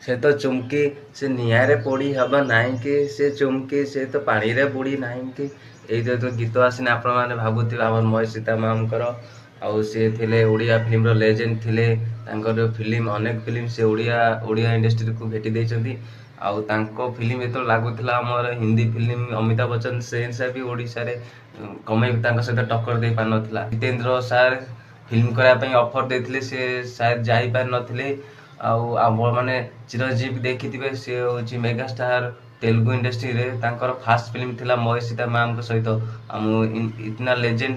से तो चुमकी से निआरे पोड़ी हब नाहीं कि से चुमकी से तो पानी रे बुड़ी नाहीं कि ये तो गीत आसने आपण मैंने भावुथिबे आम महेश सीता मैमकर आउ सी थे ओडिया फिल्म लेजेंड थे फिल्म अनेक फिल्म से ओडिया इंडस्ट्री को भेटी देइछंती आउ तांको फिल्म जो लगुला आमर हिंदी फिल्म अमिताभ बच्चन से हिसाब भी ओडिशा रे कमे सहित टक्कर दे पार नथिला। जितेंद्र सार फिल्म करने ऑफर देते से शायद जाई पार नथिले आउ माने चिरंजीवी देखिथिबे से होची मेगास्टार तेलुगु इंडस्ट्री रे तांकर फास्ट फिल्म थिला महेश सीता मैम सहित आम इतना लेजेंड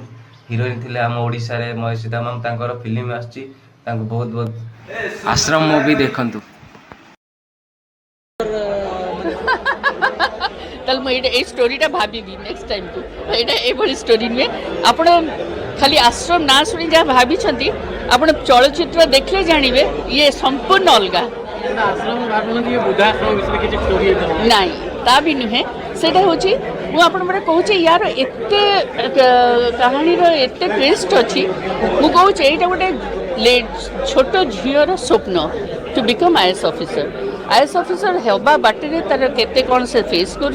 हीरोइन थिले आम ओडिशा रे महेश सीता मैम तांकर फिल्म आछि तांको बहुत बहुत आश्रम मूवी देखंतु। तल मुझे स्टोरीटा भावी नेक्स्ट टाइम को ये स्टोरी नुहे आपण खाली आश्रम ना शुणी जहाँ भावी आपण चलचित्र देखले जानवे ये संपूर्ण अलग नाई ता भी नुहे से मुझे कहूँ यार एत कहानी एत ट्विस्ट अच्छी मुझे यहाँ गोटे छोट झीर स्वप्न टू बिकम आईएएस ऑफिसर हेबा बाटे तार केते कौन से फेस कर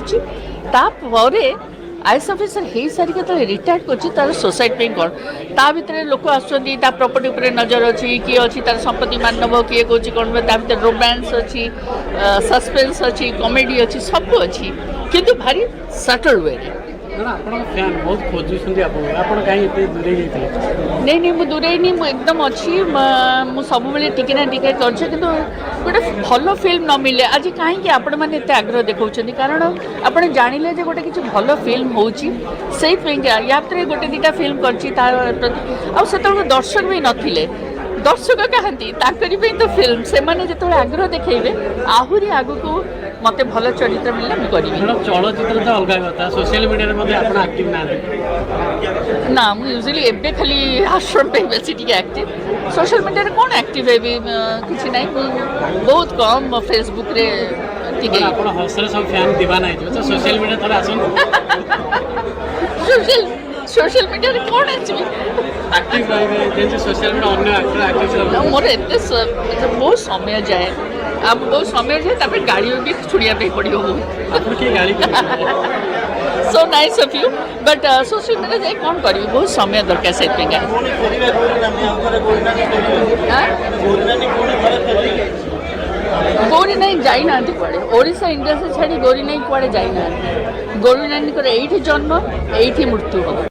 आईएएस ऑफिसर हो सारी के रिटायर्ड कर सोसाइटी कौन ता भीतर लोक आसुँच प्रॉपर्टी उपर नजर अच्छी किए अच्छी तार संपत्ति मानव किए कौन कौन भर रोमांस अच्छी सस्पेंस अच्छी कॉमेडी अच्छी सब अच्छी किंतु भारी सटल वे नहीं मुझे दूरे नहीं मुझे एकदम अच्छी मुझे सब टिके ना टिके कर गोटे भल फिल्म न मिले आज कहीं आपण मैंने एत आग्रह देखा कारण आप जानिले जे गोटे किसी भल फिल्म होती या गोटे दीटा फिल्म कर दर्शक भी नथिले दर्शक कहाँती तो फिल्म से माने जो आग्रह देखेबे आहरी आगु को मते भल चरित्र मिलले मैं करी चलचित्र तो अलग कथा सोशल मीडिया रे मध्ये आपण एक्टिव ना मु यूजुअली एबे खाली आश्रम पे बेसी टिके एक्टिव सोशल मीडिया रे कोन एक्टिव है भी किछि नै बहुत कम फेसबुक रे टिके आपण हौसले सब फैन दीवाना है तो सोशल मीडिया थोड़ा आसन सोशल मीडिया रे कोन अछि एक्टिव रहिबे जे सोशल मीडिया अन्य एक्टर एक्टिव मोर एते बहुत समय जाए अब बहुत समय जाए तापर गाड़ी भी छुड़िया पे पड़ियो आपन के गाड़ी so nice of you but social media जाए कौन करी बहुत समय दरकार से गौरी नाई जाई ना कुआड़े ओडिशा इंडस्ट्री छाड़ी गौरी नाई कुआड़े जाई ना गौरी नाई एठी जन्म एठी मृत्यु हो।